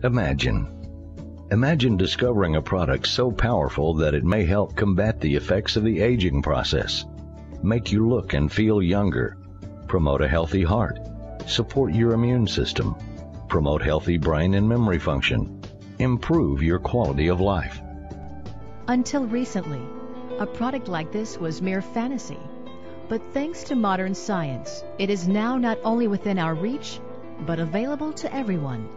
Imagine. Imagine discovering a product so powerful that it may help combat the effects of the aging process, make you look and feel younger, promote a healthy heart, support your immune system, promote healthy brain and memory function, improve your quality of life. Until recently, a product like this was mere fantasy. But thanks to modern science, it is now not only within our reach, but available to everyone.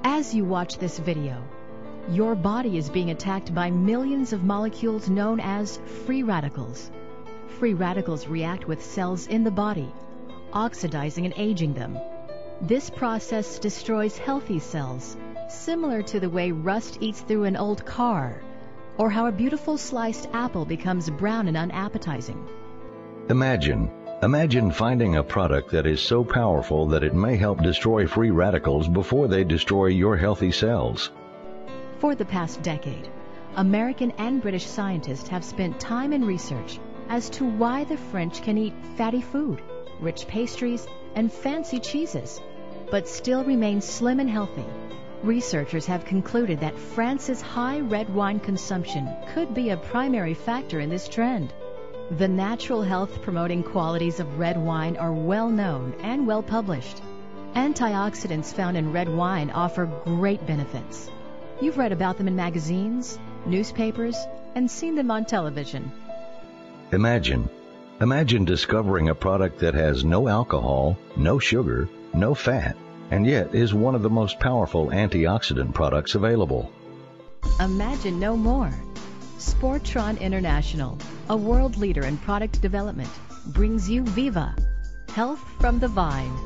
As you watch this video, your body is being attacked by millions of molecules known as free radicals. Free radicals react with cells in the body, oxidizing and aging them. This process destroys healthy cells, similar to the way rust eats through an old car, or how a beautiful sliced apple becomes brown and unappetizing. Imagine finding a product that is so powerful that it may help destroy free radicals before they destroy your healthy cells. For the past decade, American and British scientists have spent time in research as to why the French can eat fatty food, rich pastries, and fancy cheeses, but still remain slim and healthy. Researchers have concluded that France's high red wine consumption could be a primary factor in this trend. The natural health-promoting qualities of red wine are well known and well published. Antioxidants found in red wine offer great benefits. You've read about them in magazines, newspapers, and seen them on television. Imagine discovering a product that has no alcohol, no sugar, no fat, and yet is one of the most powerful antioxidant products available. Imagine no more. Sportron International, a world leader in product development, brings you Viva, health from the vine.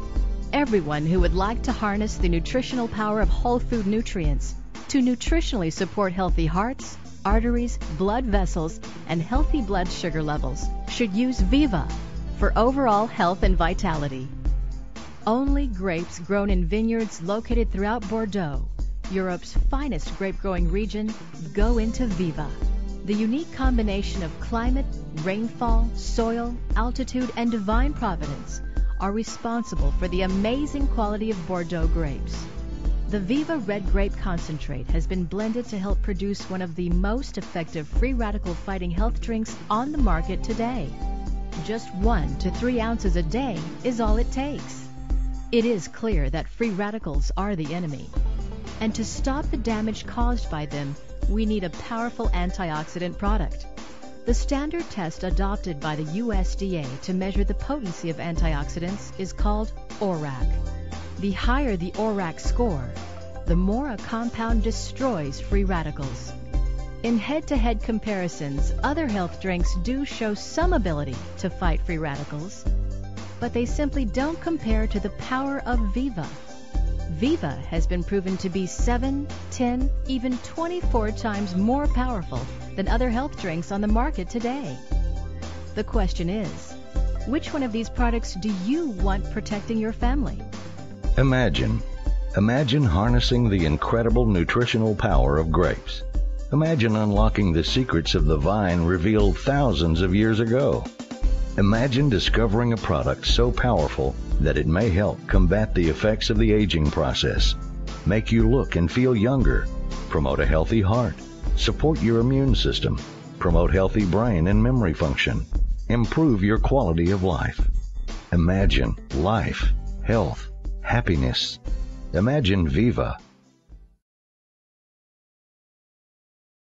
Everyone who would like to harness the nutritional power of whole food nutrients to nutritionally support healthy hearts, arteries, blood vessels, and healthy blood sugar levels should use Viva for overall health and vitality. Only grapes grown in vineyards located throughout Bordeaux, Europe's finest grape-growing region, go into Viva. The unique combination of climate, rainfall, soil, altitude, and divine providence are responsible for the amazing quality of Bordeaux grapes. The Viva Red Grape Concentrate has been blended to help produce one of the most effective free radical fighting health drinks on the market today. Just 1 to 3 ounces a day is all it takes. It is clear that free radicals are the enemy, and to stop the damage caused by them, we need a powerful antioxidant product. The standard test adopted by the USDA to measure the potency of antioxidants is called ORAC. The higher the ORAC score, the more a compound destroys free radicals. In head-to-head comparisons, other health drinks do show some ability to fight free radicals, but they simply don't compare to the power of Viva. Viva has been proven to be 7, 10, even 24 times more powerful than other health drinks on the market today. The question is, which one of these products do you want protecting your family? Imagine harnessing the incredible nutritional power of grapes. Imagine unlocking the secrets of the vine revealed thousands of years ago. Imagine discovering a product so powerful that it may help combat the effects of the aging process, make you look and feel younger, promote a healthy heart, support your immune system, promote healthy brain and memory function, improve your quality of life. Imagine life, health, happiness. Imagine Viva.